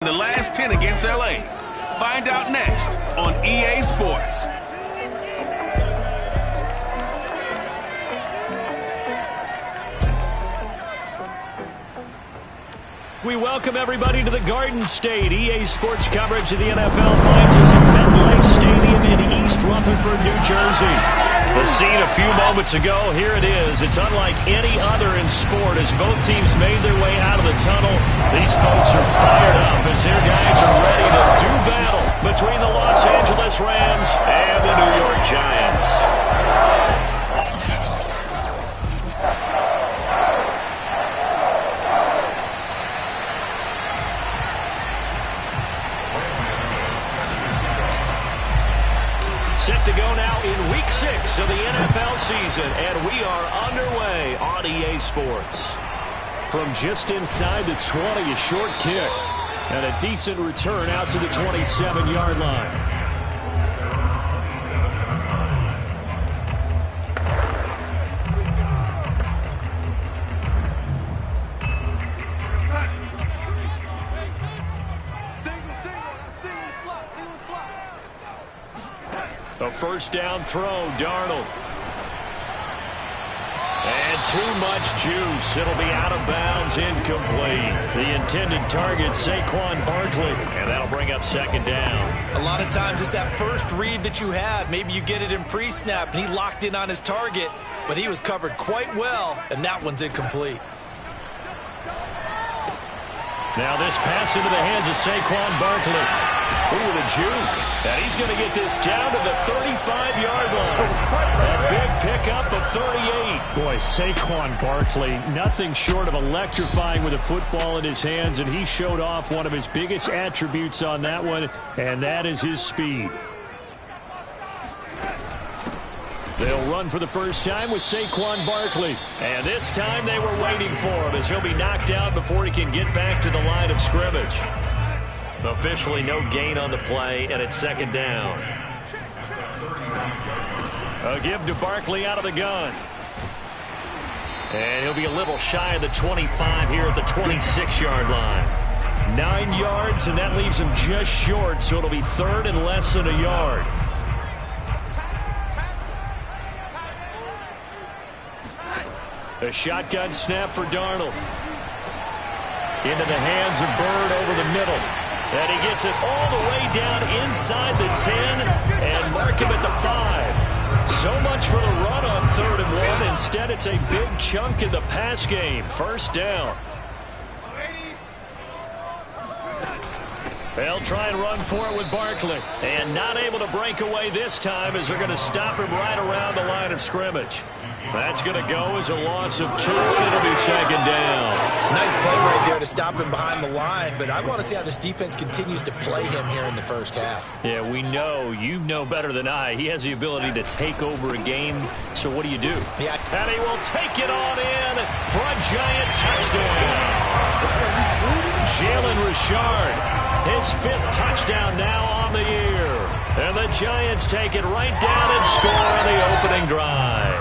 The last 10 against LA. Find out next on EA Sports. We welcome everybody to the Garden State. EA Sports coverage of the NFL finds us at MetLife Stadium in East Rutherford, New Jersey. The scene a few moments ago, here it is. It's unlike any other in sport as both teams made their way out of the tunnel. These folks are fired up as their guys are ready to do battle between the Los Angeles Rams and the New York Giants. Set to go now in Week 6 of the NFL season, and we are underway on EA Sports. From just inside the 20, a short kick, and a decent return out to the 27-yard line. A first down throw, Darnold. And too much juice. It'll be out of bounds, incomplete. The intended target, Saquon Barkley. And that'll bring up second down. A lot of times it's that first read that you have. Maybe you get it in pre-snap, and he locked in on his target, but he was covered quite well, and that one's incomplete. Now this pass into the hands of Saquon Barkley. Ooh, the juke. And he's going to get this down to the 35-yard line. A big pickup of 38. Boy, Saquon Barkley, nothing short of electrifying with a football in his hands, and he showed off one of his biggest attributes on that one, and that is his speed. They'll run for the first time with Saquon Barkley. And this time they were waiting for him as he'll be knocked out before he can get back to the line of scrimmage. Officially no gain on the play, and it's second down. A give to Barkley out of the gun. And he'll be a little shy of the 25 here at the 26-yard line. 9 yards, and that leaves him just short, so it'll be third and less than a yard. A shotgun snap for Darnold. Into the hands of Bird over the middle. And he gets it all the way down inside the 10 and mark him at the 5. So much for the run on 3rd and 1. Instead, it's a big chunk in the pass game. First down. They'll try and run for it with Barkley. And not able to break away this time as they're going to stop him right around the line of scrimmage. That's going to go as a loss of 2, and it'll be second down. Nice play right there to stop him behind the line, but I want to see how this defense continues to play him here in the first half. Yeah, we know, you know better than I, he has the ability to take over a game, so what do you do? Yeah. And he will take it on in for a giant touchdown. Jalen Richard, his 5th touchdown now on the year. And the Giants take it right down and score on the opening drive.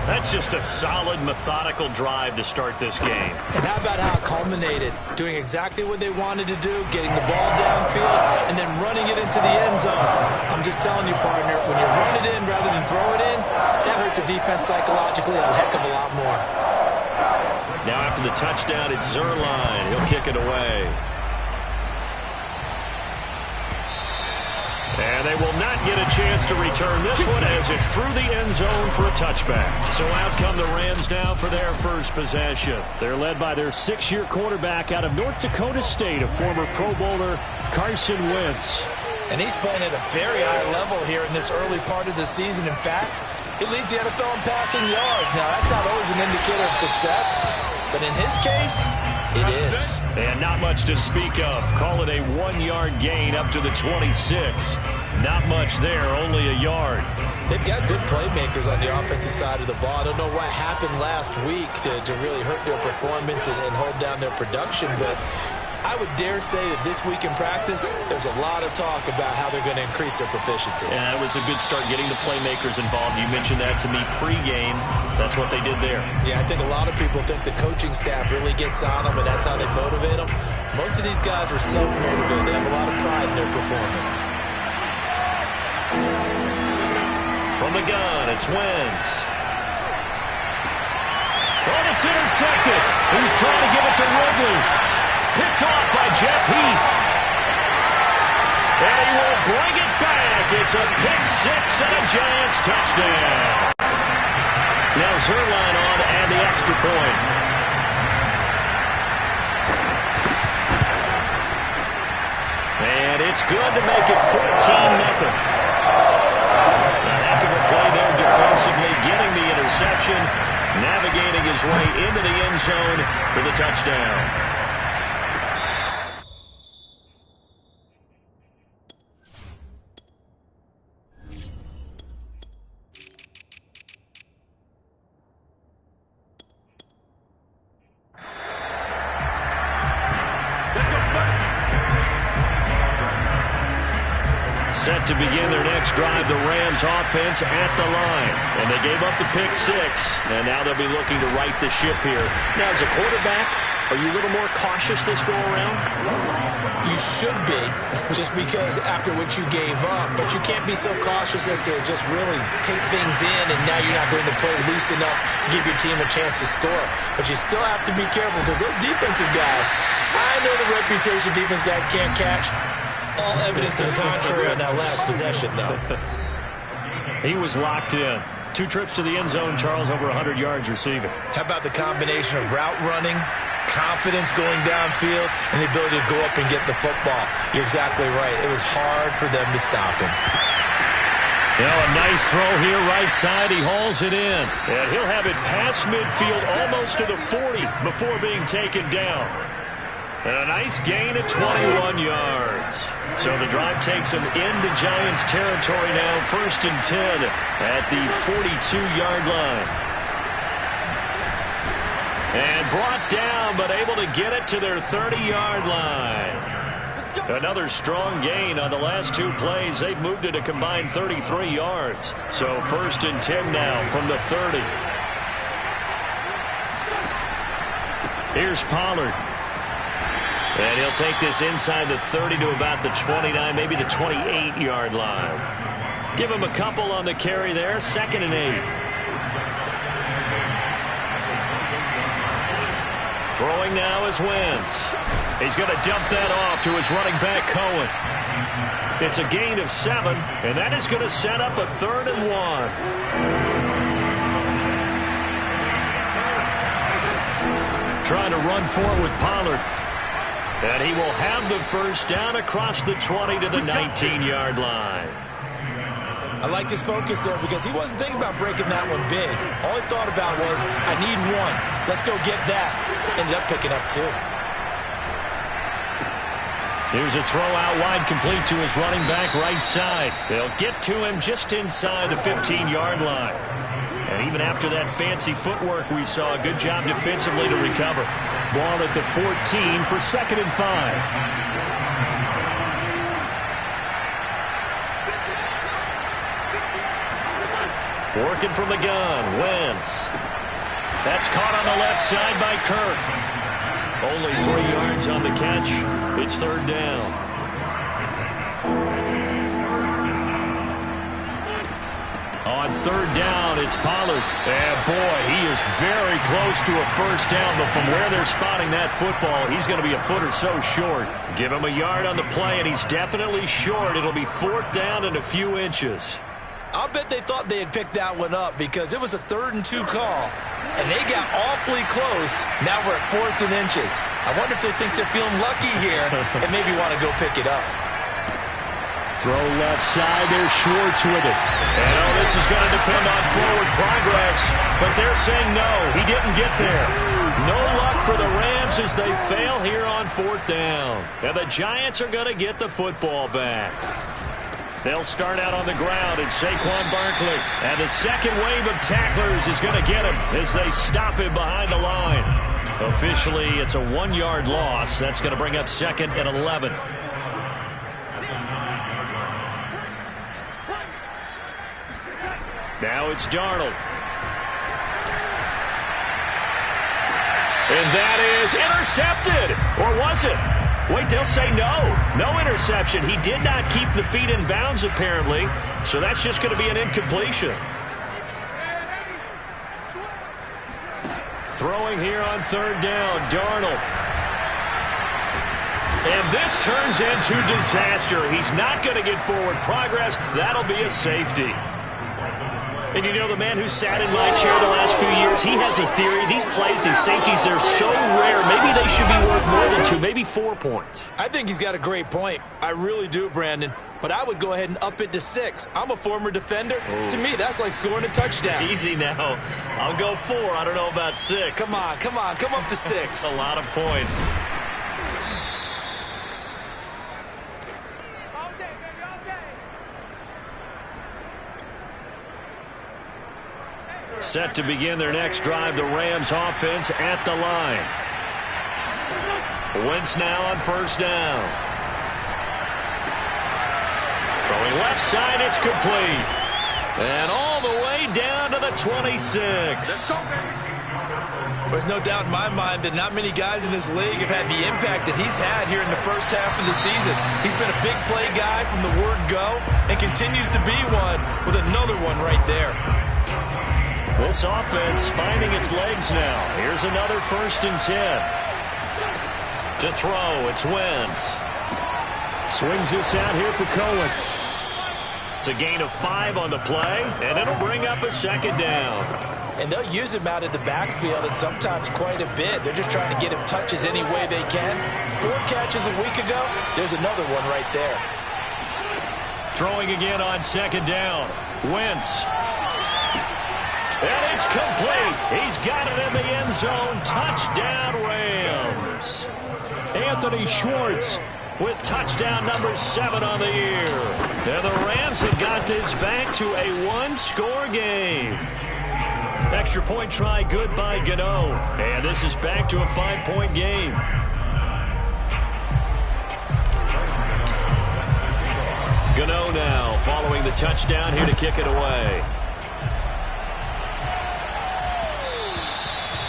That's just a solid, methodical drive to start this game. And how about how it culminated? Doing exactly what they wanted to do, getting the ball downfield, and then running it into the end zone. I'm just telling you, partner, when you run it in rather than throw it in, that hurts a defense psychologically a heck of a lot more. Now after the touchdown, it's Zuerlein. He'll kick it away. And they will not get a chance to return this one as it's through the end zone for a touchback. So out come the Rams now for their first possession. They're led by their 6-year quarterback out of North Dakota State, a former Pro Bowler, Carson Wentz. And he's playing at a very high level here in this early part of the season. In fact, he leads the NFL in passing yards. Now, that's not always an indicator of success, but in his case, it is. And not much to speak of. Call it a 1-yard gain up to the 26. Not much there, only a yard. They've got good playmakers on the offensive side of the ball. I don't know what happened last week to really hurt their performance and hold down their production, but I would dare say that this week in practice, there's a lot of talk about how they're going to increase their proficiency. Yeah, it was a good start getting the playmakers involved. You mentioned that to me pregame. That's what they did there. Yeah, I think a lot of people think the coaching staff really gets on them, and that's how they motivate them. Most of these guys are self-motivated. They have a lot of pride in their performance. From the gun, it's Wentz. Oh, it's intercepted. He's trying to give it to Ridley. Picked off by Jeff Heath. And he will bring it back. It's a pick six and a Giants touchdown. Now Zuerlein on and the extra point. And it's good to make it 14-0. A heck of a play there defensively, getting the interception, navigating his way into the end zone for the touchdown. Set to begin their next drive, the Rams offense at the line. And they gave up the pick six, and now they'll be looking to right the ship here. Now, as a quarterback, are you a little more cautious this go-around? You should be, just because after what you gave up. But you can't be so cautious as to just really take things in, and now you're not going to play loose enough to give your team a chance to score. But you still have to be careful, because those defensive guys, I know the reputation defense guys can't catch. All evidence to the contrary on that last possession, though. He was locked in. 2 trips to the end zone, Charles, over 100 yards receiving. How about the combination of route running, confidence going downfield, and the ability to go up and get the football? You're exactly right. It was hard for them to stop him. Now a nice throw here, right side. He hauls it in. And he'll have it past midfield, almost to the 40 before being taken down. And a nice gain at 21 yards. So the drive takes him into Giants territory now, 1st and 10 at the 42-yard line. And brought down, but able to get it to their 30-yard line. Another strong gain on the last 2 plays. They've moved it a combined 33 yards. So 1st and 10 now from the 30. Here's Pollard. And he'll take this inside the 30 to about the 29, maybe the 28-yard line. Give him a couple on the carry there, 2nd and 8. Throwing now is Wentz. He's going to dump that off to his running back, Cohen. It's a gain of 7, and that is going to set up a 3rd and 1. Trying to run forward with Pollard. And he will have the first down across the 20 to the 19-yard line. I liked his focus there because he wasn't thinking about breaking that one big. All he thought about was, I need 1. Let's go get that. Ended up picking up 2. Here's a throw out wide, complete to his running back right side. They'll get to him just inside the 15-yard line. And even after that fancy footwork we saw, a good job defensively to recover. Ball at the 14 for 2nd and 5. Working from the gun, Wentz. That's caught on the left side by Kirk. Only 3 yards on the catch. It's 3rd down. On 3rd down, it's Pollard. And boy, he is very close to a first down, but from where they're spotting that football, he's going to be a foot or so short. Give him a yard on the play, and he's definitely short. It'll be 4th down and a few inches. I'll bet they thought they had picked that one up because it was a 3rd and 2 call, and they got awfully close. Now we're at 4th and inches. I wonder if they think they're feeling lucky here and maybe want to go pick it up. Throw left side, there's Schwartz with it. And this is going to depend on forward progress, but they're saying no, he didn't get there. No luck for the Rams as they fail here on 4th down. And the Giants are going to get the football back. They'll start out on the ground, and Saquon Barkley. And the second wave of tacklers is going to get him as they stop him behind the line. Officially, it's a 1-yard loss. That's going to bring up 2nd and 11. Now it's Darnold. And that is intercepted. Or was it? Wait, they'll say no. No interception. He did not keep the feet in bounds, apparently. So that's just going to be an incompletion. Throwing here on third down, Darnold. And this turns into disaster. He's not going to get forward progress. That'll be a safety. And you know, the man who sat in my chair the last few years, he has a theory. These plays, these safeties, they're so rare. Maybe they should be worth more than 2, maybe 4 points. I think he's got a great point. I really do, Brandon. But I would go ahead and up it to 6. I'm a former defender. Oh. To me, that's like scoring a touchdown. Easy now. I'll go 4. I don't know about 6. Come on. Come up to 6. A lot of points. Set to begin their next drive, the Rams offense at the line. Wentz now on first down. Throwing left side, it's complete. And all the way down to the 26. There's no doubt in my mind that not many guys in this league have had the impact that he's had here in the first half of the season. He's been a big play guy from the word go and continues to be one with another one right there. This offense finding its legs now. Here's another 1st and 10. To throw, it's Wentz. Swings this out here for Cohen. It's a gain of 5 on the play, and it'll bring up a 2nd down. And they'll use him out of the backfield, and sometimes quite a bit. They're just trying to get him touches any way they can. 4 catches a week ago, there's another one right there. Throwing again on 2nd down. Wentz. And it's complete. He's got it in the end zone. Touchdown, Rams. Anthony Schwartz with touchdown number 7 on the year. And the Rams have got this back to a 1-score game. Extra point try good by Gano. And this is back to a 5-point game. Gano now following the touchdown here to kick it away.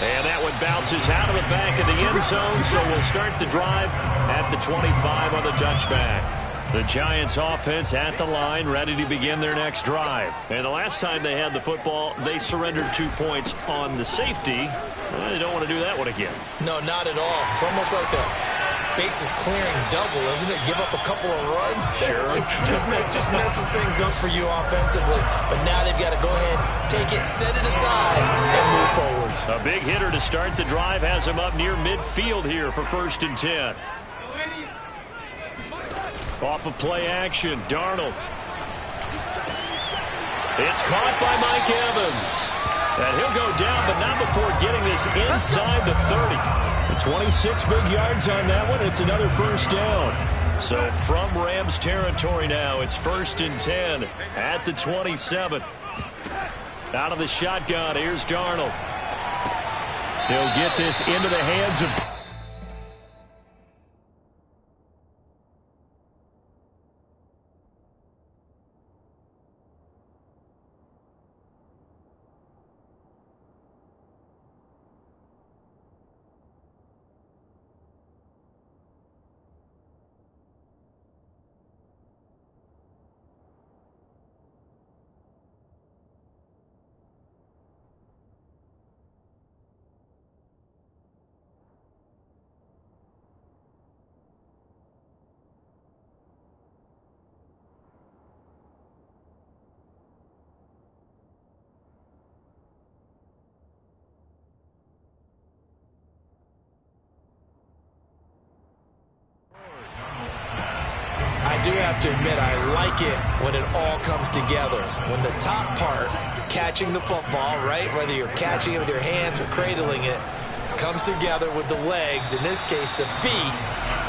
And that one bounces out of the back of the end zone, so we'll start the drive at the 25 on the touchback. The Giants offense at the line, ready to begin their next drive. And the last time they had the football, they surrendered 2 points on the safety. Well, they don't want to do that one again. No, not at all. It's almost like a bases clearing double, isn't it? Give up a couple of runs. Sure. just messes things up for you offensively. But now they've got to go ahead, take it, set it aside, and move forward. A big hitter to start the drive has him up near midfield here for 1st and 10. Off of play action, Darnold. It's caught by Mike Evans. And he'll go down, but not before getting this inside the 30. The 26 big yards on that one. It's another 1st down. So from Rams territory now, it's 1st and 10 at the 27. Out of the shotgun, here's Darnold. He'll get this into the hands of... I do have to admit, I like it when it all comes together. When the top part, catching the football, right, whether you're catching it with your hands or cradling it, comes together with the legs, in this case the feet,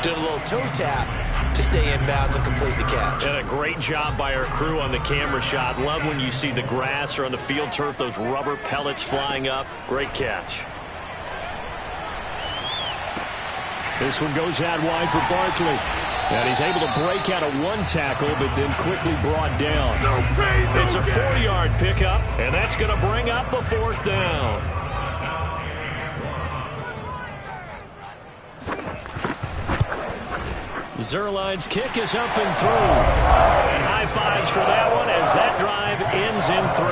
doing a little toe tap to stay in bounds and complete the catch. And a great job by our crew on the camera shot. Love when you see the grass or on the field turf, those rubber pellets flying up. Great catch. This one goes out wide for Barkley. And he's able to break out of one tackle, but then quickly brought down. It's a 4-yard pickup, and that's going to bring up a 4th down. Zuerlein's kick is up and through. And high fives for that one as that drive ends in 3.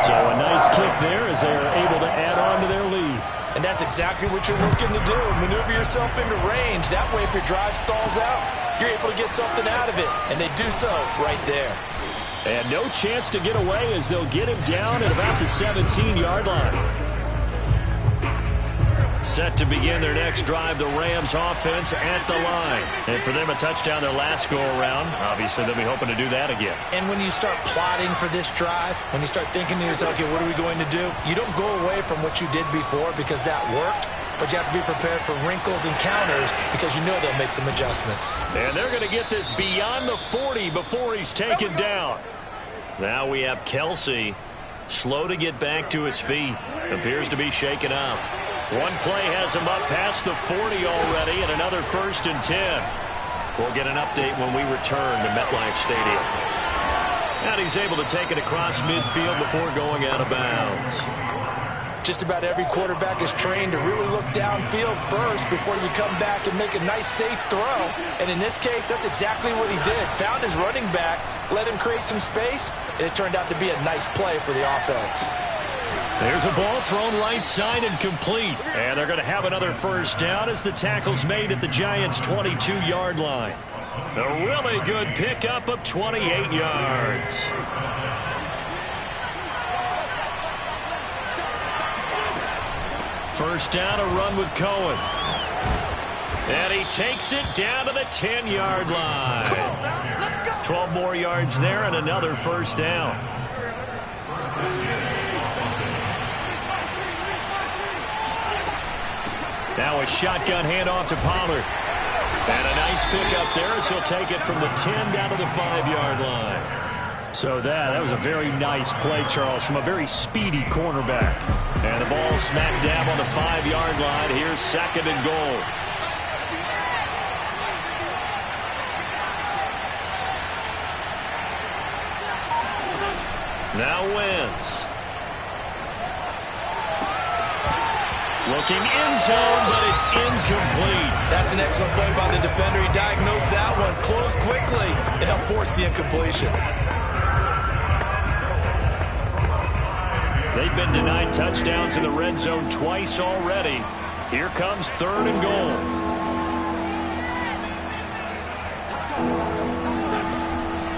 So a nice kick there as they are able to add on to their lead. And that's exactly what you're looking to do. Maneuver yourself into range. That way, if your drive stalls out, you're able to get something out of it. And they do so right there. And no chance to get away as they'll get him down at about the 17-yard line. Set to begin their next drive, the Rams offense at the line. And for them, a touchdown their last go-around. Obviously, they'll be hoping to do that again. And when you start plotting for this drive, when you start thinking to yourself, okay, what are we going to do? You don't go away from what you did before because that worked, but you have to be prepared for wrinkles and counters because you know they'll make some adjustments. And they're going to get this beyond the 40 before he's taken down. Now we have Kelsey, slow to get back to his feet. Appears to be shaken up. One play has him up past the 40 already, and another 1st and 10. We'll get an update when we return to MetLife Stadium. And he's able to take it across midfield before going out of bounds. Just about every quarterback is trained to really look downfield first before you come back and make a nice, safe throw. And in this case, that's exactly what he did. Found his running back, let him create some space, and it turned out to be a nice play for the offense. There's a ball thrown right side and complete. And they're going to have another 1st down as the tackle's made at the Giants' 22-yard line. A really good pickup of 28 yards. First down, a run with Cohen. And he takes it down to the 10-yard line. 12 more yards there and another 1st down. Now a shotgun handoff to Pollard. And a nice pickup there as he'll take it from the 10 down to the 5-yard line. So that was a very nice play, Charles, from a very speedy cornerback. And the ball smack dab on the 5-yard line. Here's 2nd and goal. Now Wentz. Looking end zone, but it's incomplete. That's an excellent play by the defender. He diagnosed that one, closed quickly, and helped force the incompletion. They've been denied touchdowns in the red zone twice already. Here comes 3rd and goal.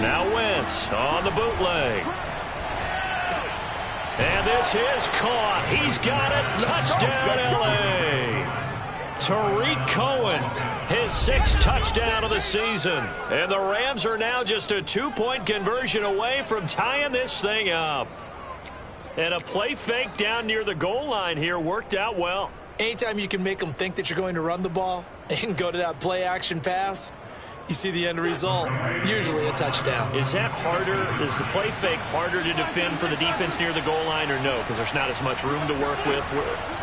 Now Wentz on the bootleg. And this is caught. He's got it. Touchdown, L.A. Tariq Cohen, his 6th touchdown of the season. And the Rams are now just a 2-point conversion away from tying this thing up. And a play fake down near the goal line here worked out well. Anytime you can make them think that you're going to run the ball and go to that play-action pass, you see the end result, usually a touchdown. Is that harder? Is the play fake harder to defend for the defense near the goal line or no? Because there's not as much room to work with.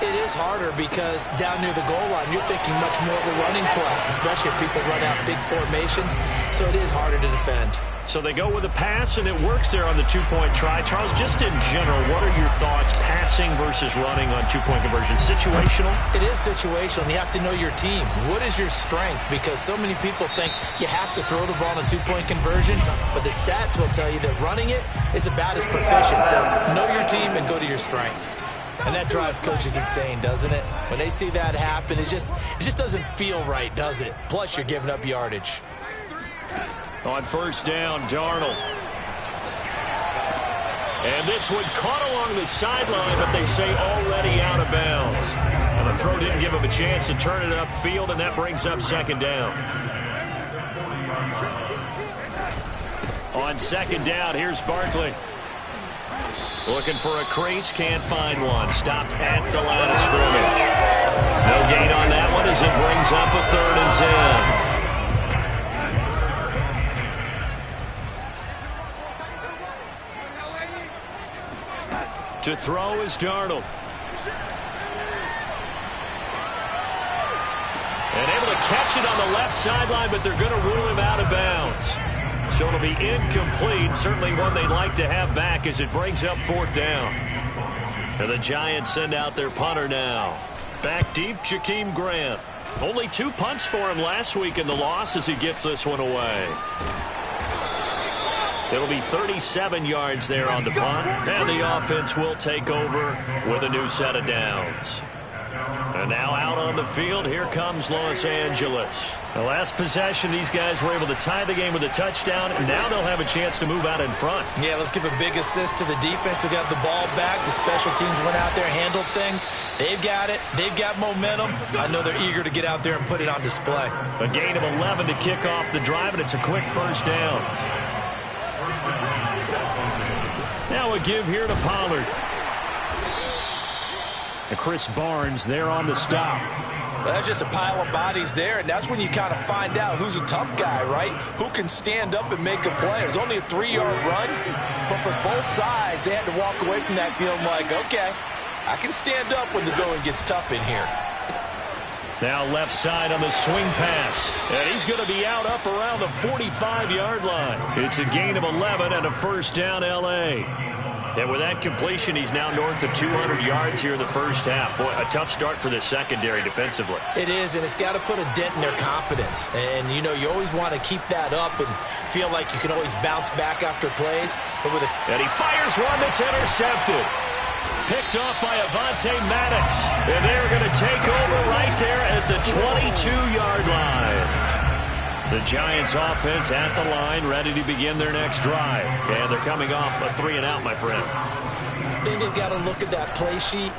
It is harder because down near the goal line, you're thinking much more of a running play, especially if people run out big formations. So it is harder to defend. So they go with a pass, and it works there on the 2-point try. Charles, just in general, what are your thoughts passing versus running on 2-point conversion? Situational? It is situational, and you have to know your team. What is your strength? Because so many people think you have to throw the ball in a 2-point conversion, but the stats will tell you that running it is about as proficient. So know your team and go to your strength. And that drives coaches insane, doesn't it? When they see that happen, it just doesn't feel right, does it? Plus, you're giving up yardage. On 1st down, Darnold. And this one caught along the sideline, but they say already out of bounds. And the throw didn't give him a chance to turn it upfield, and that brings up 2nd down. On 2nd down, here's Barkley. Looking for a crease, can't find one. Stopped at the line of scrimmage. No gain on that one as it brings up a 3rd and 10. To throw is Darnold. And able to catch it on the left sideline, but they're going to rule him out of bounds. So it'll be incomplete. Certainly one they'd like to have back as it brings up 4th down. And the Giants send out their punter now. Back deep, Jakeem Grant. Only 2 punts for him last week in the loss as he gets this one away. It'll be 37 yards there on the punt, and the offense will take over with a new set of downs. And now out on the field, here comes Los Angeles. The last possession, these guys were able to tie the game with a touchdown, and now they'll have a chance to move out in front. Yeah, let's give a big assist to the defense who got the ball back. The special teams went out there, handled things. They've got it. They've got momentum. I know they're eager to get out there and put it on display. A gain of 11 to kick off the drive, and it's a quick first down. Now a give here to Pollard. And Chris Barnes there on the stop. Well, that's just a pile of bodies there, and that's when you kind of find out who's a tough guy, right? Who can stand up and make a play. It was only a 3-yard run, but for both sides, they had to walk away from that feeling like, okay, I can stand up when the going gets tough in here. Now left side on the swing pass, and he's going to be out up around the 45-yard line. It's a gain of 11 and a first down L.A. And with that completion, he's now north of 200 yards here in the first half. Boy, a tough start for the secondary defensively. It is, and it's got to put a dent in their confidence. And, you know, you always want to keep that up and feel like you can always bounce back after plays. But and he fires one that's intercepted. Picked off by Avonte Maddox. And they're going to take over right there at the 22-yard line. The Giants offense at the line, ready to begin their next drive. And they're coming off a 3-and-out, my friend. I think they've got to look at that play sheet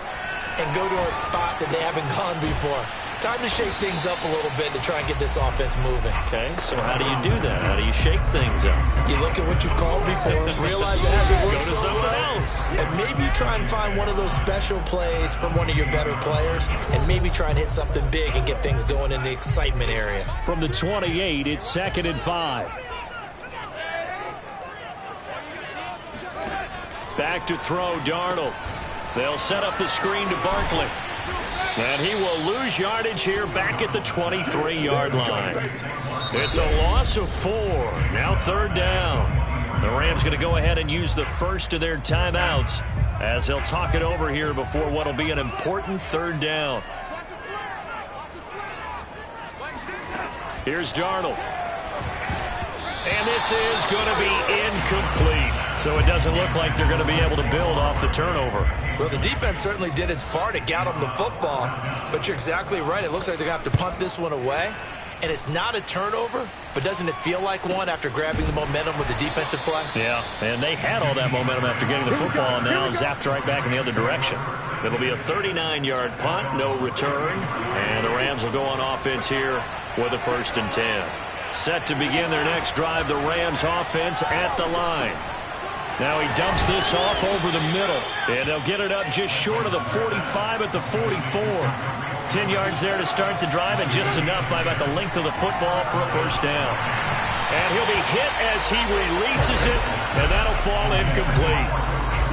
and go to a spot that they haven't gone before. Time to shake things up a little bit to try and get this offense moving. Okay, so how do you do that? How do you shake things up? You look at what you've called before, realize it hasn't worked so something else. And maybe try and find one of those special plays from one of your better players, and maybe try and hit something big and get things going in the excitement area. From the 28, it's 2nd and 5. Back to throw, Darnold. They'll set up the screen to Barkley. And he will lose yardage here back at the 23-yard line. It's a loss of 4. Now 3rd down. The Rams going to go ahead and use the first of their timeouts as they'll talk it over here before what will be an important 3rd down. Here's Darnold. And this is going to be incomplete. So it doesn't look like they're going to be able to build off the turnover. Well, the defense certainly did its part. It got them the football. But you're exactly right. It looks like they're going to have to punt this one away. And it's not a turnover, but doesn't it feel like one after grabbing the momentum with the defensive play? Yeah, and they had all that momentum after getting the football, and now zapped right back in the other direction. It'll be a 39-yard punt, no return. And the Rams will go on offense here with a 1st and 10. Set to begin their next drive, the Rams offense at the line. Now he dumps this off over the middle, and they'll get it up just short of the 45 at the 44. 10 yards there to start the drive, and just enough by about the length of the football for a 1st down. And he'll be hit as he releases it, and that'll fall incomplete.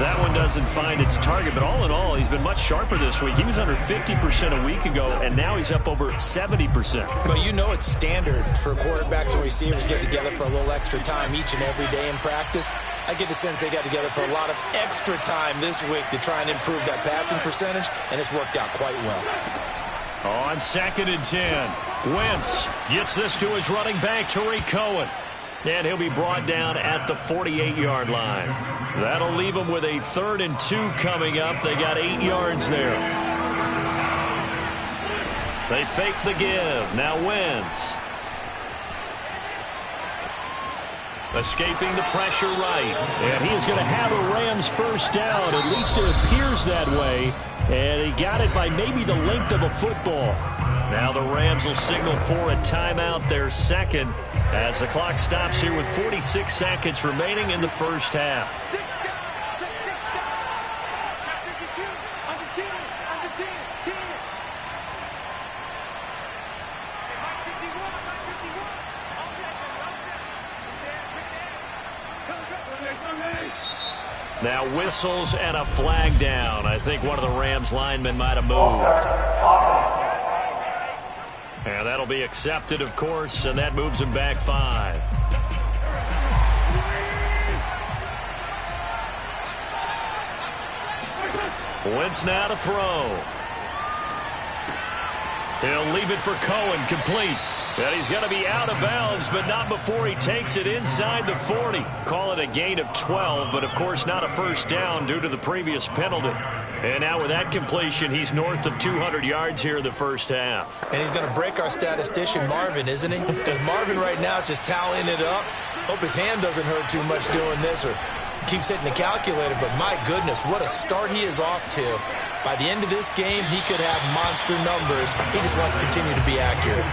That one doesn't find its target, but all in all, he's been much sharper this week. He was under 50% a week ago, and now he's up over 70%. But you know it's standard for quarterbacks and receivers get together for a little extra time each and every day in practice. I get the sense they got together for a lot of extra time this week to try and improve that passing percentage, and it's worked out quite well. On 2nd and 10, Wentz gets this to his running back, Tariq Cohen. And he'll be brought down at the 48-yard line. That'll leave him with a 3rd and 2 coming up. They got 8 yards there. They fake the give. Now Wentz. Escaping the pressure right. And he is going to have a Rams 1st down. At least it appears that way. And he got it by maybe the length of a football. Now the Rams will signal for a timeout, their 2nd, as the clock stops here with 46 seconds remaining in the 1st half. Now whistles and a flag down. I think one of the Rams linemen might have moved. And that'll be accepted, of course, and that moves him back 5. Wentz now to throw. He'll leave it for Cohen, complete. And he's going to be out of bounds, but not before he takes it inside the 40. Call it a gain of 12, but of course not a first down due to the previous penalty. And now with that completion, he's north of 200 yards here in the first half. And he's going to break our statistician, Marvin, isn't he? Because Marvin right now is just tallying it up. Hope his hand doesn't hurt too much doing this or keeps hitting the calculator. But my goodness, what a start he is off to. By the end of this game, he could have monster numbers. He just wants to continue to be accurate.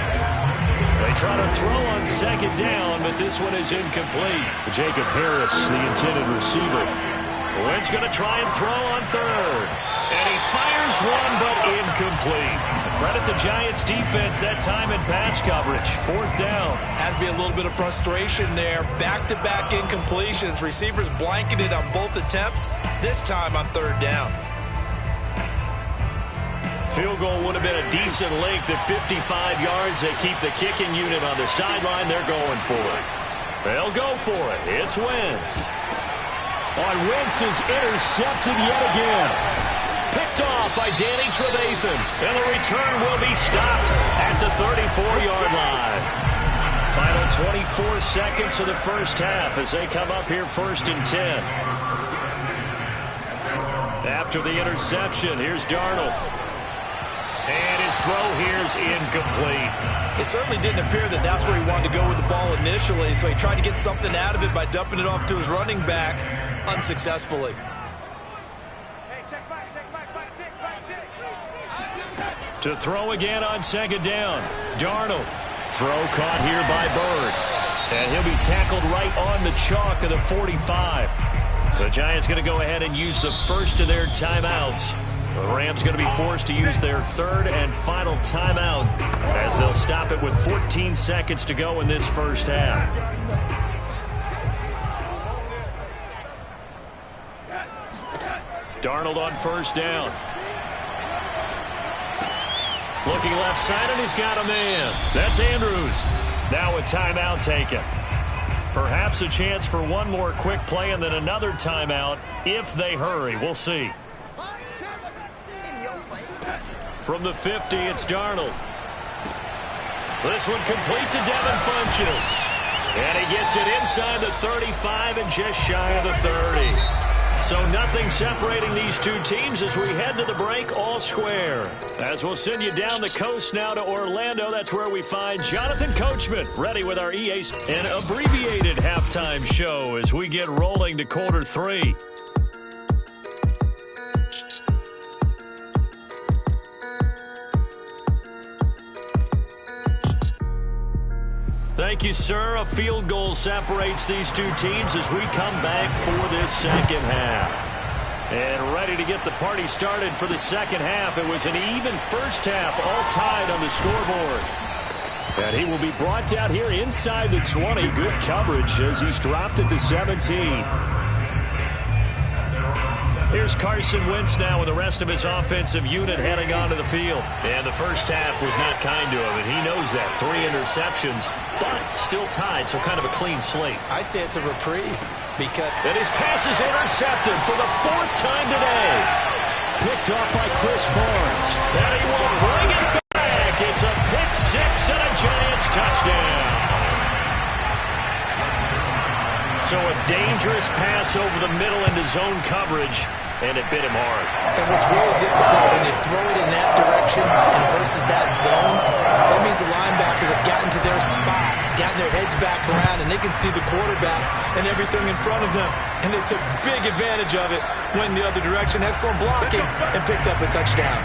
They try to throw on second down, but this one is incomplete. Jacob Harris, the intended receiver. Wentz going to try and throw on third. And he fires one, but incomplete. Credit the Giants' defense that time in pass coverage. Fourth down. Has to be a little bit of frustration there. Back-to-back incompletions. Receivers blanketed on both attempts, this time on third down. Field goal would have been a decent length at 55 yards. They keep the kicking unit on the sideline. They're going for it. They'll go for it. It's Wentz. Wentz is intercepted yet again. Picked off by Danny Trevathan. And the return will be stopped at the 34-yard line. Final 24 seconds of the first half as they come up here first and 10. After the interception, here's Darnold. And his throw here's incomplete. It certainly didn't appear that that's where he wanted to go with the ball initially, so he tried to get something out of it by dumping it off to his running back unsuccessfully. Hey, check back, back six. To throw again on second down. Darnold. Throw caught here by Bird. And he'll be tackled right on the chalk of the 45. The Giants going to go ahead and use the first of their timeouts. The Rams going to be forced to use their third and final timeout as they'll stop it with 14 seconds to go in this first half. Darnold on first down. Looking left side, and he's got a man. That's Andrews. Now a timeout taken. Perhaps a chance for one more quick play and then another timeout if they hurry. We'll see. From the 50, it's Darnold. This one complete to Devin Funchess. And he gets it inside the 35 and just shy of the 30. So nothing separating these two teams as we head to the break all square. As we'll send you down the coast now to Orlando, that's where we find Jonathan Coachman ready with our EA an abbreviated halftime show as we get rolling to quarter three. Thank you, sir. A field goal separates these two teams as we come back for this second half. And ready to get the party started for the second half. It was an even first half, all tied on the scoreboard. And he will be brought down here inside the 20. Good coverage as he's dropped at the 17. Here's Carson Wentz now with the rest of his offensive unit heading onto the field. And the first half was not kind to him, and he knows that. 3 interceptions, but still tied, so kind of a clean slate. I'd say it's a reprieve because... And his pass is intercepted for the 4th time today. Picked off by Chris Barnes. And he will bring it back. It's a pick six and a Giants touchdown. So a dangerous pass over the middle into zone coverage, and it bit him hard. And what's really difficult when you throw it in that direction and versus that zone, that means the linebackers have gotten to their spot, gotten their heads back around, and they can see the quarterback and everything in front of them. And they took big advantage of it, went in the other direction, excellent blocking, and picked up a touchdown.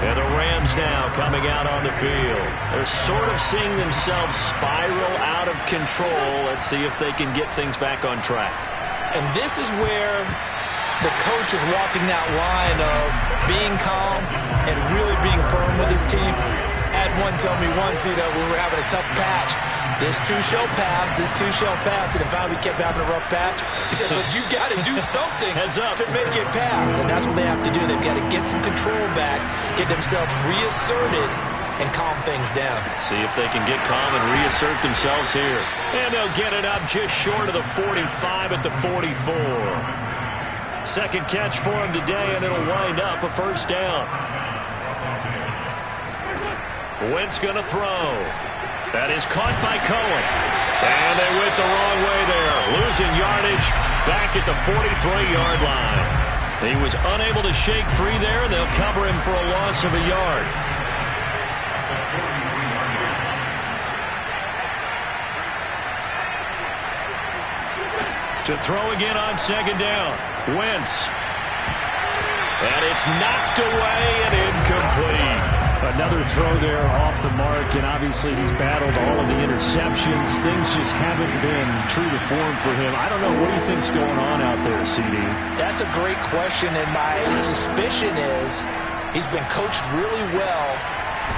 And the Rams now coming out on the field. They're sort of seeing themselves spiral out of control. Let's see if they can get things back on track. And this is where the coach is walking that line of being calm and really being firm with his team. Had one tell me once, we were having a tough patch. This too shall pass, this too shall pass. And if we kept having a rough patch, he said, but you got to do something to make it pass. And that's what they have to do. They've got to get some control back, get themselves reasserted, and calm things down. See if they can get calm and reassert themselves here. And they'll get it up just short of the 45 at the 44. Second catch for him today, and it'll wind up a first down. Wentz going to throw. That is caught by Cohen. And they went the wrong way there. Losing yardage back at the 43-yard line. He was unable to shake free there. They'll cover him for a loss of a yard. To throw again on second down. Wentz. And it's knocked away and incomplete. Another throw there off the mark, and obviously he's battled all of the interceptions. Things just haven't been true to form for him. I don't know. What do you think's going on out there, CD? That's a great question, and my suspicion is he's been coached really well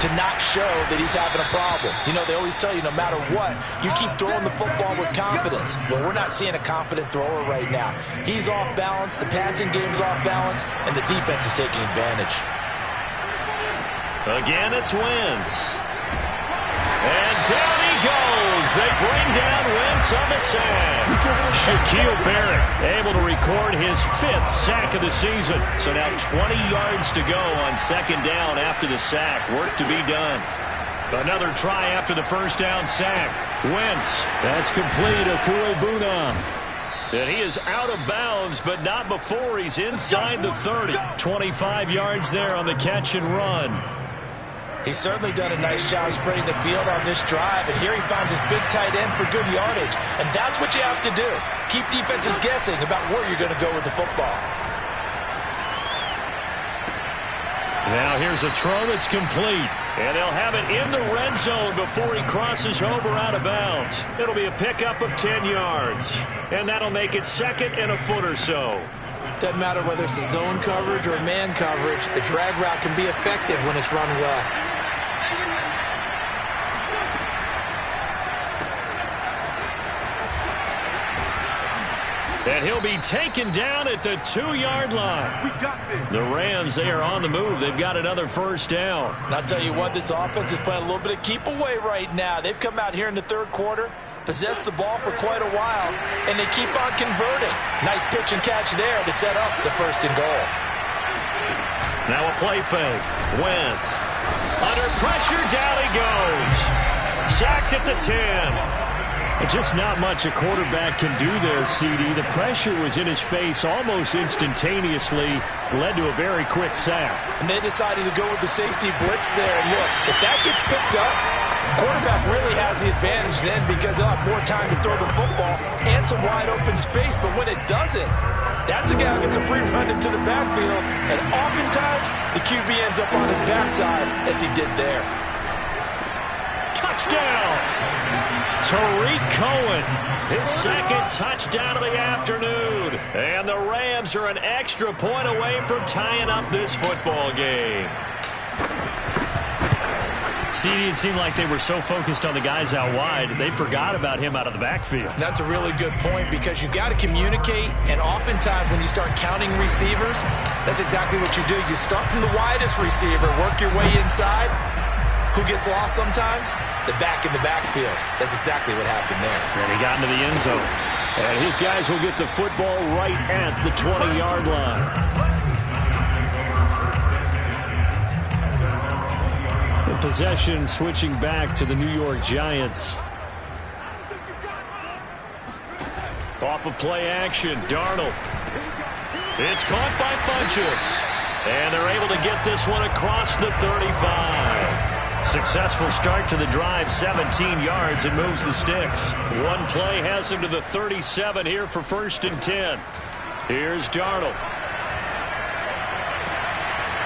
to not show that he's having a problem. You know, they always tell you no matter what, you keep throwing the football with confidence. Well, we're not seeing a confident thrower right now. He's off balance, the passing game's off balance, and the defense is taking advantage. Again, it's Wentz. And down he goes. They bring down Wentz on the sack. Shaquille Barrett able to record his 5th sack of the season. So now 20 yards to go on second down after the sack. Work to be done. Another try after the first down sack. Wentz. That's complete. Okuebuna. And he is out of bounds, but not before he's inside the 30. 25 yards there on the catch and run. He's certainly done a nice job spreading the field on this drive, and here he finds his big tight end for good yardage. And that's what you have to do. Keep defenses guessing about where you're going to go with the football. Now here's a throw that's complete. And they'll have it in the red zone before he crosses over out of bounds. It'll be a pickup of 10 yards. And that'll make it second and a foot or so. Doesn't matter whether it's a zone coverage or a man coverage, the drag route can be effective when it's run well. And he'll be taken down at the 2-yard line. We got this. The Rams, they are on the move. They've got another first down. And I'll tell you what, this offense is playing a little bit of keep away right now. They've come out here in the third quarter, possessed the ball for quite a while, and they keep on converting. Nice pitch and catch there to set up the first and goal. Now a play fake. Wentz. Under pressure, down he goes. Sacked at the 10. Just not much a quarterback can do there, CD. The pressure was in his face almost instantaneously, led to a very quick sack. And they decided to go with the safety blitz there. And look, if that gets picked up, the quarterback really has the advantage then because they'll have more time to throw the football and some wide open space. But when it doesn't, that's a guy who gets a free run into the backfield. And oftentimes, the QB ends up on his backside as he did there. Touchdown! Tariq Cohen, his second touchdown of the afternoon. And the Rams are an extra point away from tying up this football game. CD, it seemed like they were so focused on the guys out wide, they forgot about him out of the backfield. That's a really good point because you've got to communicate, and oftentimes when you start counting receivers, that's exactly what you do. You start from the widest receiver, work your way inside. Who gets lost sometimes? The back in the backfield. That's exactly what happened there. And he got into the end zone. And his guys will get the football right at the 20-yard line. The possession switching back to the New York Giants. Off of play action, Darnold. It's caught by Funchess. And they're able to get this one across the 35. Successful start to the drive, 17 yards, and moves the sticks. One play has him to the 37 here for 1st and 10. Here's Darnold.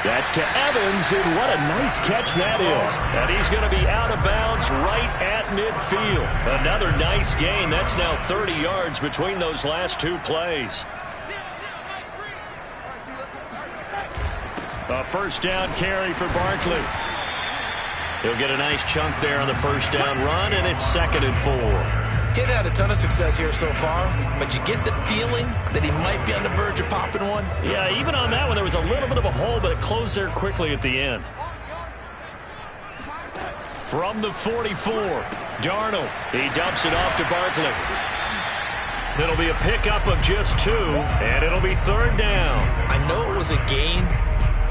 That's to Evans, and what a nice catch that is. And he's going to be out of bounds right at midfield. Another nice gain. That's now 30 yards between those last two plays. A first down carry for Barkley. He'll get a nice chunk there on the first down run, and it's 2nd and 4. He's had a ton of success here so far, but you get the feeling that he might be on the verge of popping one. Yeah, even on that one, there was a little bit of a hole, but it closed there quickly at the end. From the 44, Darnold. He dumps it off to Barkley. It'll be a pickup of just 2, and it'll be 3rd down. I know it was a gain,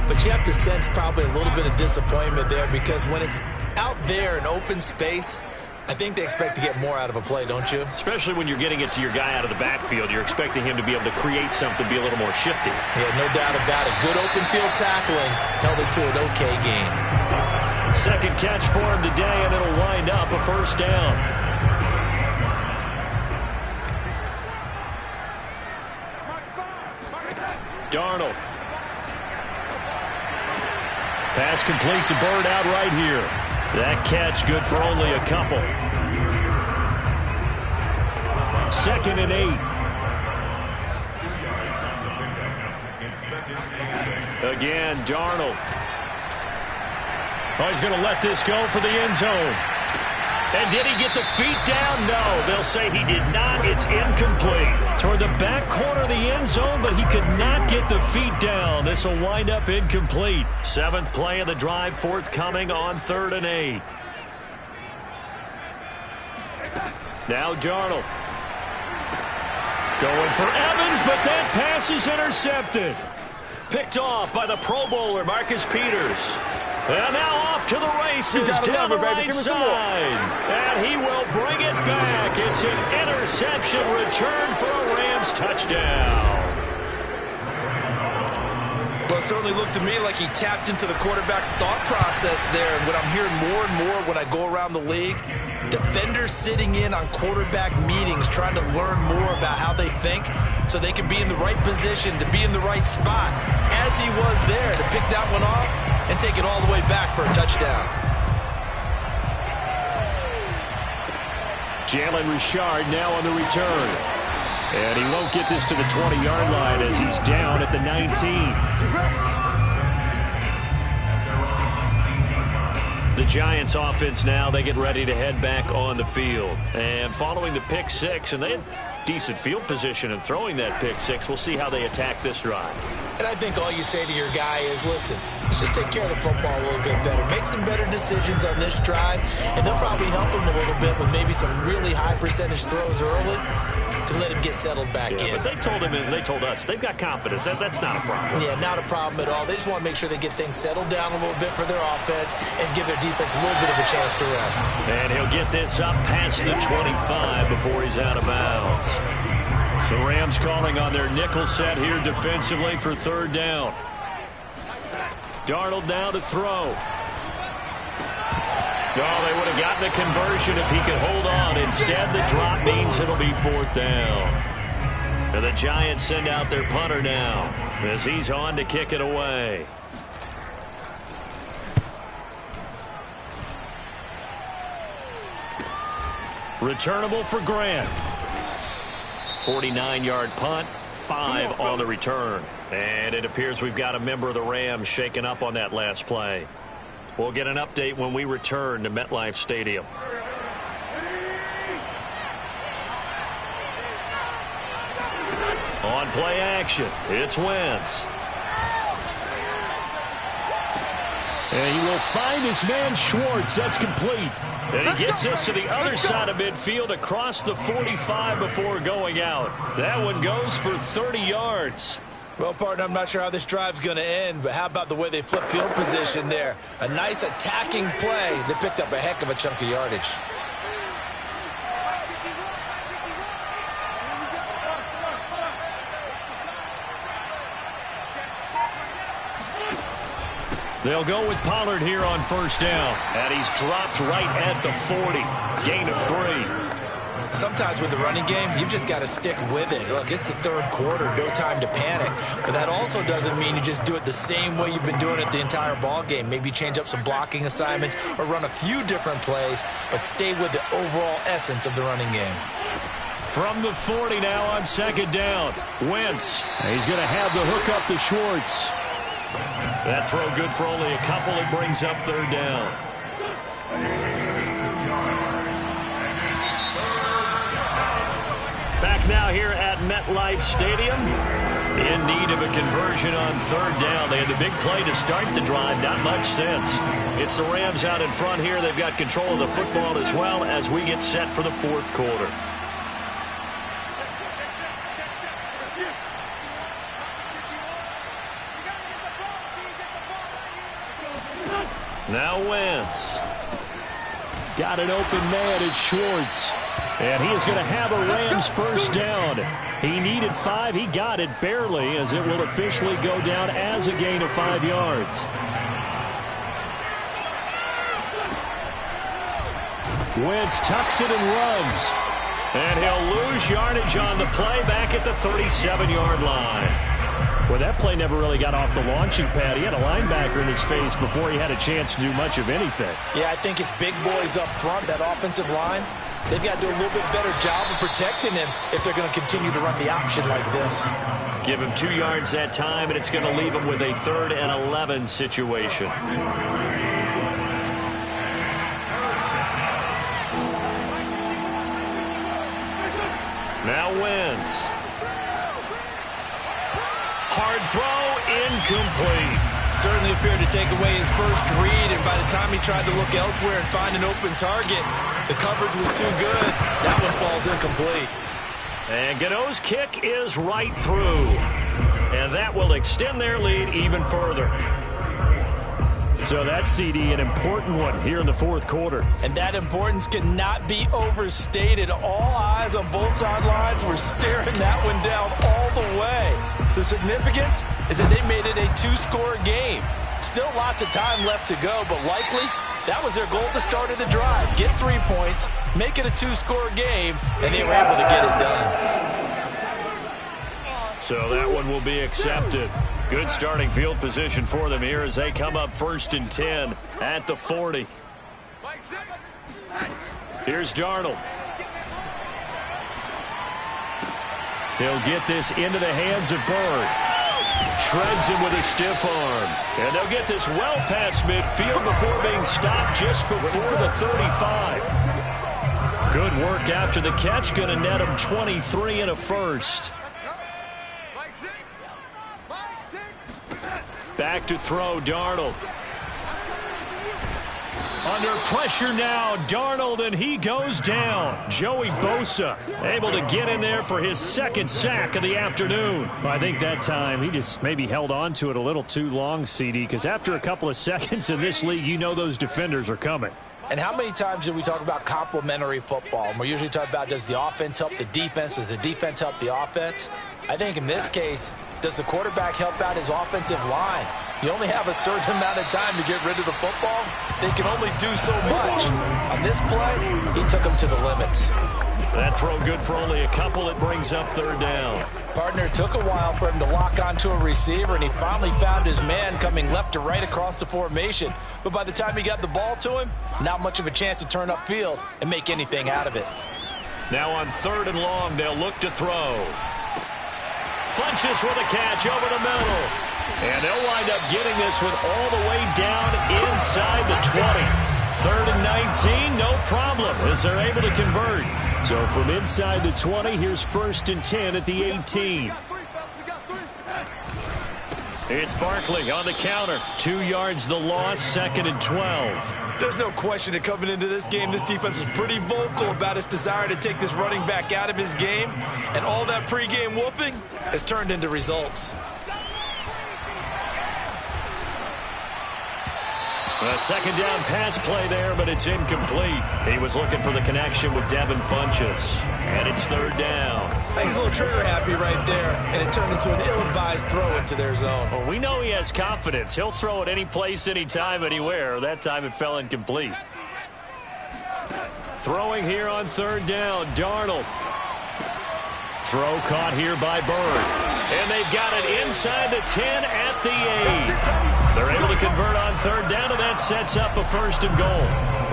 but you have to sense probably a little bit of disappointment there because when it's out there in open space, I think they expect to get more out of a play, don't you? Especially when you're getting it to your guy out of the backfield. You're expecting him to be able to create something, be a little more shifty. Yeah, no doubt about it. Good open field tackling held it to an okay gain. Second catch for him today, and it'll wind up a first down. Darnold. Pass complete to Bird out right here. That catch good for only a couple. 2nd and 8. Again, Darnold. Oh, he's going to let this go for the end zone. And did he get the feet down? No, they'll say he did not. It's incomplete. Toward the back corner of the end zone, but he could not get the feet down. This will wind up incomplete. 7th play of the drive forthcoming on 3rd and 8. Now Darnold. Going for Evans, but that pass is intercepted. Picked off by the Pro Bowler, Marcus Peters. And now off to the races down the right side. And he will bring it back. It's an interception return for a Rams touchdown. Well, it certainly looked to me like he tapped into the quarterback's thought process there. And what I'm hearing more and more when I go around the league, defenders sitting in on quarterback meetings trying to learn more about how they think so they can be in the right position, to be in the right spot, as he was there to pick that one off and take it all the way back for a touchdown. Jalen Richard now on the return. And he won't get this to the 20-yard line as he's down at the 19. The Giants offense now, they get ready to head back on the field. And following the pick six, and they had decent field position in throwing that pick six, we'll see how they attack this drive. And I think all you say to your guy is, listen, let's just take care of the football a little bit better. Make some better decisions on this drive, and they'll probably help him a little bit with maybe some really high percentage throws early to let him get settled back in. But they told him and they told us they've got confidence. That's not a problem. Yeah, not a problem at all. They just want to make sure they get things settled down a little bit for their offense and give their defense a little bit of a chance to rest. And he'll get this up past the 25 before he's out of bounds. The Rams calling on their nickel set here defensively for 3rd down. Darnold now to throw. Oh, they would have gotten a conversion if he could hold on. Instead, the drop means it'll be 4th down. And the Giants send out their punter now as he's on to kick it away. Returnable for Grant. 49-yard punt, 5 on the return. And it appears we've got a member of the Rams shaken up on that last play. We'll get an update when we return to MetLife Stadium. On play action, it's Wentz. And he will find his man Schwartz. That's complete. And he gets us to the other side of midfield across the 45 before going out. That one goes for 30 yards. Well, partner, I'm not sure how this drive's going to end, but how about the way they flip field position there? A nice attacking play that picked up a heck of a chunk of yardage. They'll go with Pollard here on 1st down. And he's dropped right at the 40. Gain of 3. Sometimes with the running game, you've just got to stick with it. Look, it's the 3rd quarter, no time to panic. But that also doesn't mean you just do it the same way you've been doing it the entire ball game. Maybe change up some blocking assignments or run a few different plays, but stay with the overall essence of the running game. From the 40 now on 2nd down. Wentz. He's going to have the hook up to Schwartz. That throw good for only a couple. It brings up 3rd down. Back now here at MetLife Stadium. In need of a conversion on 3rd down. They had the big play to start the drive. Not much since. It's the Rams out in front here. They've got control of the football as well as we get set for the 4th quarter. Now Wentz. Got an open man. It's Schwartz. And he is going to have a Rams first down. He needed 5. He got it barely, as it will officially go down as a gain of 5 yards. Wentz tucks it and runs. And he'll lose yardage on the play back at the 37-yard line. Well, that play never really got off the launching pad. He had a linebacker in his face before he had a chance to do much of anything. Yeah, I think his big boys up front, that offensive line, they've got to do a little bit better job of protecting him if they're going to continue to run the option like this. Give him 2 yards that time, and it's going to leave him with a 3rd and 11 situation. Now Wentz. Hard throw, incomplete. Certainly appeared to take away his first read, and by the time he tried to look elsewhere and find an open target, the coverage was too good. That one falls incomplete. And Gano's kick is right through. And that will extend their lead even further. So that's, CD, an important one here in the 4th quarter. And that importance cannot be overstated. All eyes on both sidelines were staring that one down all the way. The significance is that they made it a 2-score game. Still lots of time left to go, but likely that was their goal at the start of the drive. Get 3 points, make it a 2-score game, and they were able to get it done. So that one will be accepted. Good starting field position for them here as they come up 1st and 10 at the 40. Here's Darnold. He'll get this into the hands of Bird. Shreds him with a stiff arm. And they'll get this well past midfield before being stopped just before the 35. Good work after the catch. Going to net him 23 and a first. Back to throw, Darnold. Under pressure now, Darnold, and he goes down. Joey Bosa able to get in there for his 2nd sack of the afternoon. Well, I think that time he just maybe held on to it a little too long, CD, because after a couple of seconds in this league, you know those defenders are coming. And how many times do we talk about complementary football? And we're usually talking about, does the offense help the defense? Does the defense help the offense? I think in this case, does the quarterback help out his offensive line? You only have a certain amount of time to get rid of the football. They can only do so much. On this play, he took them to the limits. That throw good for only a couple. It brings up 3rd down. Partner, it took a while for him to lock onto a receiver, and he finally found his man coming left to right across the formation. But by the time he got the ball to him, not much of a chance to turn upfield and make anything out of it. Now on 3rd and long, they'll look to throw. Funches with a catch over the middle. And they'll wind up getting this one all the way down inside the 20. 3rd and 19, no problem, as they're able to convert. So from inside the 20, here's 1st and 10 at the 18. It's Barkley on the counter. 2 yards the loss, 2nd and 12. There's no question that coming into this game, this defense was pretty vocal about its desire to take this running back out of his game. And all that pregame whooping has turned into results. A 2nd down pass play there, but it's incomplete. He was looking for the connection with Devin Funchess. And it's 3rd down. I think he's a little trigger happy right there, and it turned into an ill-advised throw into their zone. Well, we know he has confidence. He'll throw it any place, anytime, anywhere. That time it fell incomplete. Throwing here on 3rd down, Darnold. Throw caught here by Bird. And they've got it inside the 10 at the 8. They're able to convert on 3rd down, and that sets up a 1st and goal.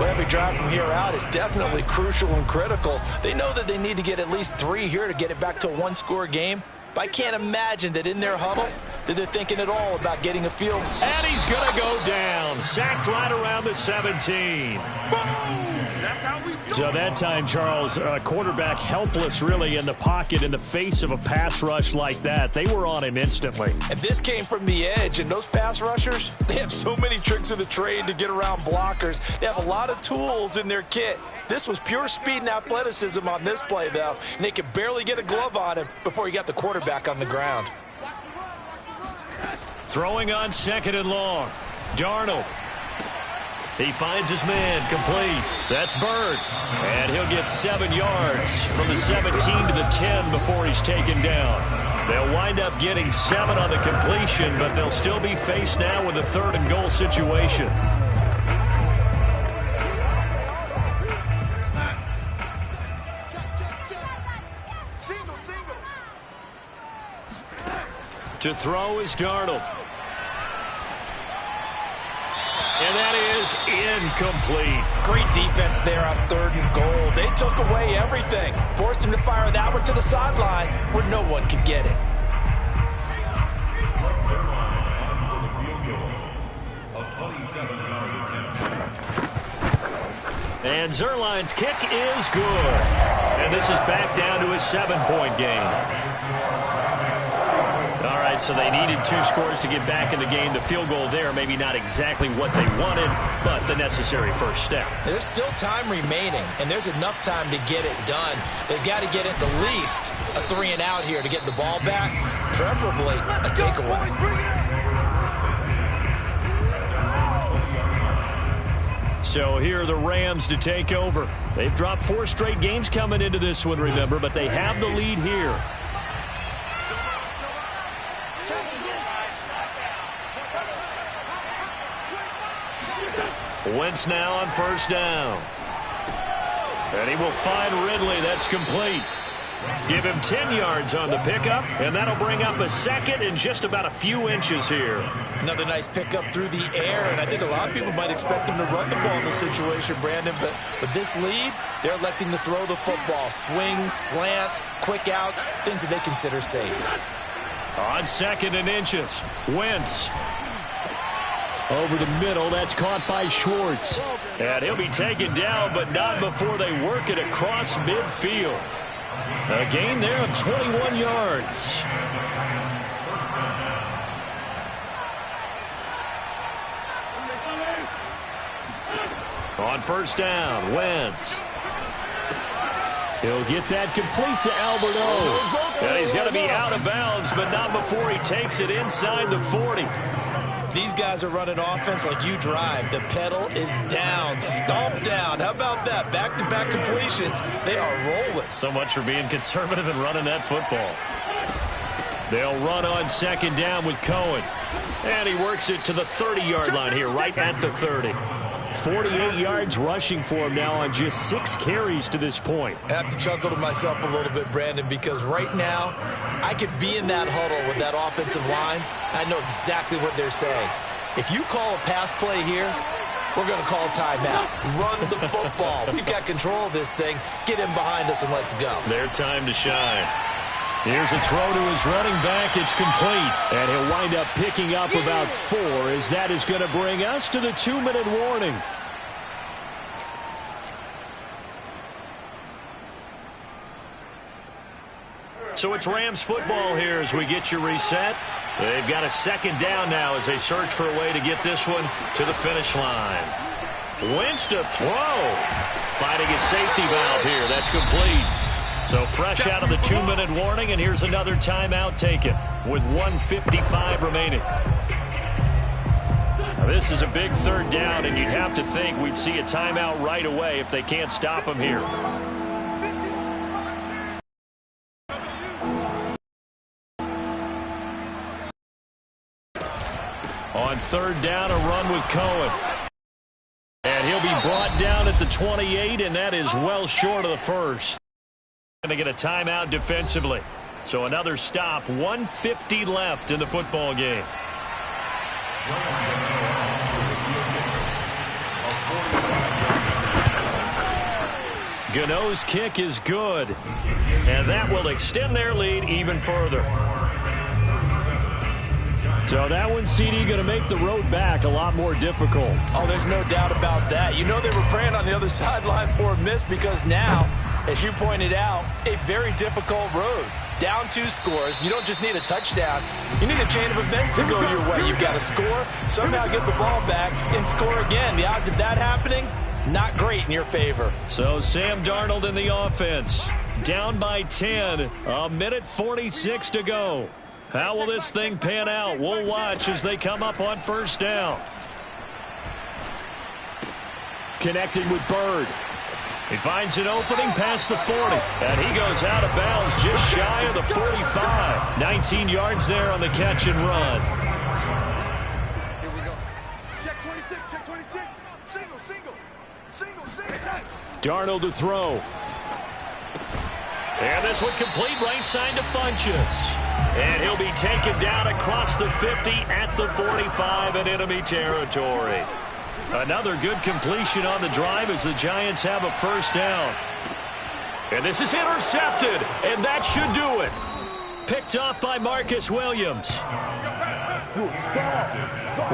Well, every drive from here out is definitely crucial and critical. They know that they need to get at least 3 here to get it back to a 1-score game. But I can't imagine that in their huddle that they're thinking at all about getting a field. And he's going to go down. Sacked right around the 17. So that time, Charles, quarterback helpless really in the pocket in the face of a pass rush like that. They were on him instantly. And this came from the edge, and those pass rushers, they have so many tricks of the trade to get around blockers. They have a lot of tools in their kit. This was pure speed and athleticism on this play, though, and they could barely get a glove on him before he got the quarterback on the ground. Throwing on 2nd and long. Darnold. He finds his man, complete. That's Bird. And he'll get 7 yards from the 17 to the 10 before he's taken down. They'll wind up getting 7 on the completion, but they'll still be faced now with a 3rd and goal situation. To throw is Darnold. And that is incomplete. Great defense there on 3rd and goal. They took away everything. Forced him to fire that one to the sideline where no one could get it. And Zuerlein's kick is good. And this is back down to a 7-point game. All right, so they needed 2 scores to get back in the game. The field goal there, maybe not exactly what they wanted, but the necessary first step. There's still time remaining, and there's enough time to get it done. They've got to get at the least a 3 and out here to get the ball back, preferably a takeaway. So here are the Rams to take over. They've dropped 4 straight games coming into this one, remember, but they have the lead here. Wentz now on first down. And he will find Ridley. That's complete. Give him 10 yards on the pickup, and that'll bring up a 2nd and just about a few inches here. Another nice pickup through the air, and I think a lot of people might expect him to run the ball in this situation, Brandon, but with this lead, they're electing to throw the football. Swings, slants, quick outs, things that they consider safe. On 2nd and inches, Wentz. Over the middle, that's caught by Schwartz. And he'll be taken down, but not before they work it across midfield. A gain there of 21 yards. On first down, Wentz. He'll get that complete to Albert O. And he's going to be out of bounds, but not before he takes it inside the 40. These guys are running offense like you drive. The pedal is down, stomp down. How about that? Back-to-back completions. They are rolling. So much for being conservative and running that football. They'll run on 2nd down with Cohen. And he works it to the 30-yard line here, right at the 30. 48 yards rushing for him now on just 6 carries to this point. I have to chuckle to myself a little bit, Brandon, because right now I could be in that huddle with that offensive line. I know exactly what they're saying. If you call a pass play here, we're going to call a timeout. Run the football. We've got control of this thing. Get him behind us and let's go. Their time to shine. Here's a throw to his running back. It's complete. And he'll wind up picking up about 4 as that is going to bring us to the 2-minute warning. So it's Rams football here as we get you reset. They've got a 2nd down now as they search for a way to get this one to the finish line. Wentz to throw. Finding a safety valve here. That's complete. So fresh out of the 2-minute warning, and here's another timeout taken with 1:55 remaining. Now this is a big 3rd down, and you'd have to think we'd see a timeout right away if they can't stop him here. On 3rd down, a run with Cohen. And he'll be brought down at the 28, and that is well short of the first. Going to get a timeout defensively. So another stop, 1:50 left in the football game. Gano's kick is good. And that will extend their lead even further. So that one, CD, going to make the road back a lot more difficult. Oh, there's no doubt about that. You know they were praying on the other sideline for a miss because now, as you pointed out, a very difficult road. Down 2 scores. You don't just need a touchdown. You need a chain of events to go your way. You've got to score, somehow get the ball back, and score again. The odds of that happening, not great in your favor. So Sam Darnold in the offense. Down by 10. 1:46 to go. How will this thing pan out? We'll watch as they come up on first down. connecting with Bird. He finds an opening past the 40, and he goes out of bounds just shy of the 45. 19 yards there on the catch and run. Here we go. Check 26, check 26. Single, single. Single, single. Darnold to throw. And this one complete right side to Funchess. And he'll be taken down across the 50 at the 45 in enemy territory. Another good completion on the drive as the Giants have a first down. And this is intercepted, and that should do it. Picked off by Marcus Williams.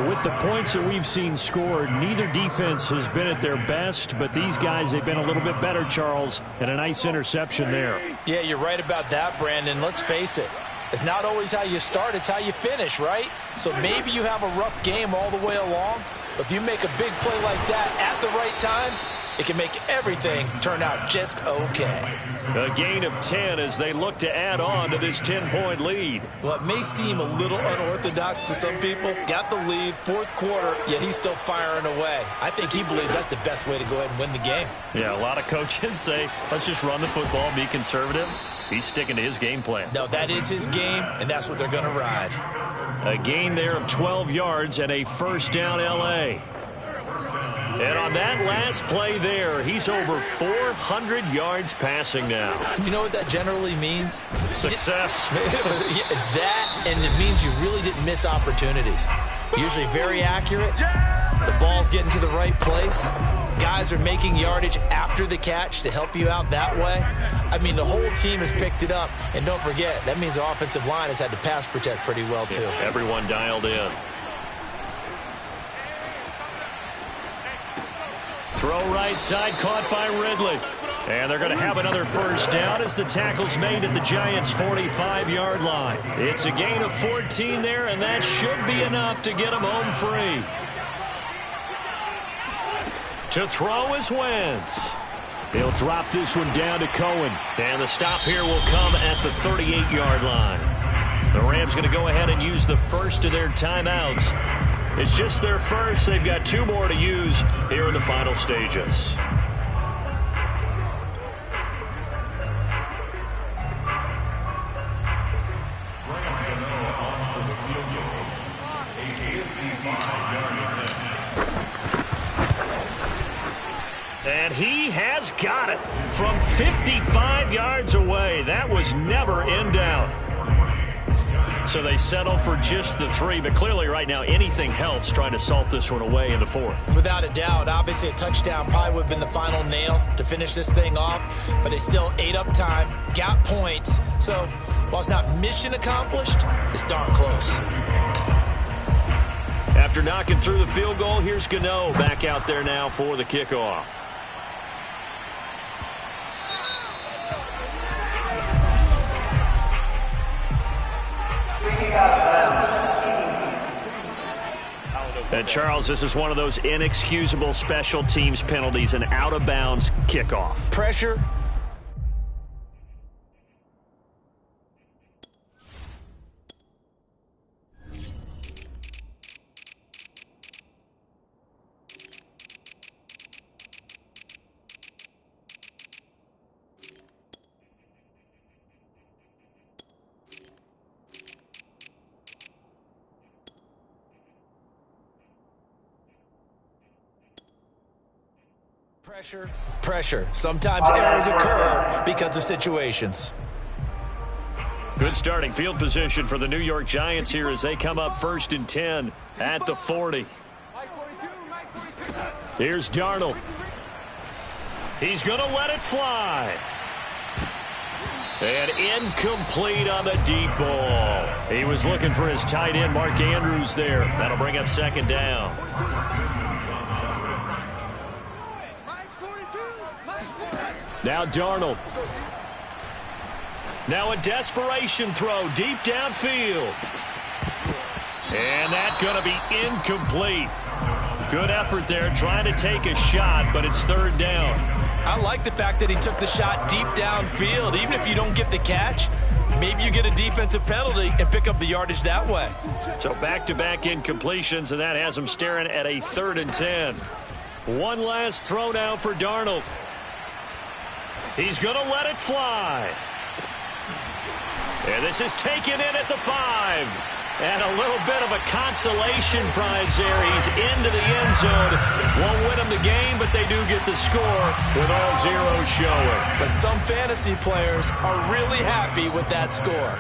With the points that we've seen scored, neither defense has been at their best, but these guys, they've been a little bit better, Charles, and a nice interception there. Yeah, you're right about that, Brandon. Let's face it. It's not always how you start, it's how you finish, right? So maybe you have a rough game all the way along, but if you make a big play like that at the right time, it can make everything turn out just okay. A gain of 10 as they look to add on to this 10-point lead. Well, it may seem a little unorthodox to some people. Got the lead, fourth quarter, yet he's still firing away. I think he believes that's the best way to go ahead and win the game. Yeah, a lot of coaches say, let's just run the football, be conservative. He's sticking to his game plan. No, that is his game, and that's what they're going to ride. A gain there of 12 yards and a first down L.A. And on that last play there, he's over 400 yards passing now. You know what that generally means? Success. That, and it means you really didn't miss opportunities. Usually very accurate. The ball's getting to the right place. Guys are making yardage after the catch to help you out that way. I mean, the whole team has picked it up. And don't forget, that means the offensive line has had to pass protect pretty well, too. Yeah, everyone dialed in. Throw right side, caught by Ridley. And they're going to have another first down as the tackle's made at the Giants' 45-yard line. It's a gain of 14 there, and that should be enough to get them home free. To throw is Wentz. He'll drop this one down to Cohen. And the stop here will come at the 38-yard line. The Rams going to go ahead and use the first of their timeouts. It's just their first. They've got 2 more to use here in the final stages. And he has got it from 55 yards away. That was never in doubt. So they settle for just the 3, but clearly right now anything helps trying to salt this one away in the 4th. Without a doubt, obviously a touchdown probably would have been the final nail to finish this thing off, but they still ate up time, got points. So while it's not mission accomplished, it's darn close. After knocking through the field goal, here's Gano back out there now for the kickoff. And Charles, this is one of those inexcusable special teams penalties, an out-of-bounds kickoff. Pressure. Pressure. Sometimes errors occur because of situations. Good starting field position for the New York Giants here as they come up 1st and 10 at the 40. Here's Darnold. He's going to let it fly. And incomplete on the deep ball. He was looking for his tight end, Mark Andrews, there. That'll bring up 2nd down. Now Darnold. Now a desperation throw deep downfield. And that's going to be incomplete. Good effort there trying to take a shot, but it's 3rd down. I like the fact that he took the shot deep downfield. Even if you don't get the catch, maybe you get a defensive penalty and pick up the yardage that way. So back-to-back incompletions, and that has him staring at a 3rd and 10. One last throw now for Darnold. He's going to let it fly. And this is taken in at the 5. And a little bit of a consolation prize there. He's into the end zone. Won't win them the game, but they do get the score with all zeros showing. But some fantasy players are really happy with that score.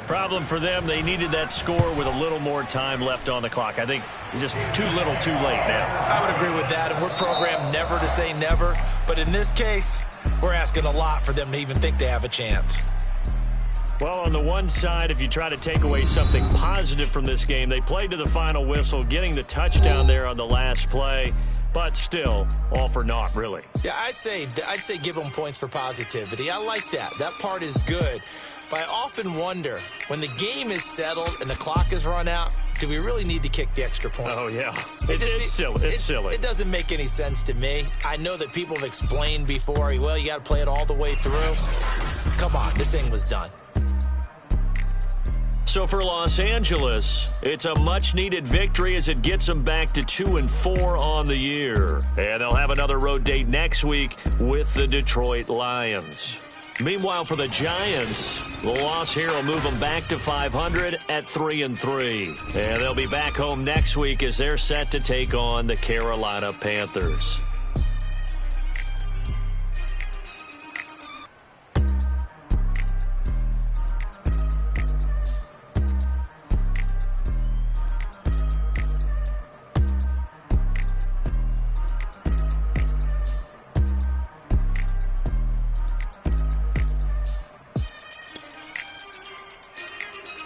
Problem for them, they needed that score with a little more time left on the clock. I think just too little too late now. I would agree with that, and we're programmed never to say never. But in this case, we're asking a lot for them to even think they have a chance. Well, on the one side, if you try to take away something positive from this game, they played to the final whistle, getting the touchdown there on the last play, but still, all for naught, really. Yeah, I'd say give them points for positivity. I like that. That part is good. But I often wonder, when the game is settled and the clock is run out, do we really need to kick the extra point? Oh, yeah. It's silly. It's silly. It doesn't make any sense to me. I know that people have explained before, well, you got to play it all the way through. Come on, this thing was done. So for Los Angeles, it's a much-needed victory as it gets them back to 2-4 on the year. And they'll have another road date next week with the Detroit Lions. Meanwhile, for the Giants, the loss here will move them back to 500 at 3-3. And they'll be back home next week as they're set to take on the Carolina Panthers.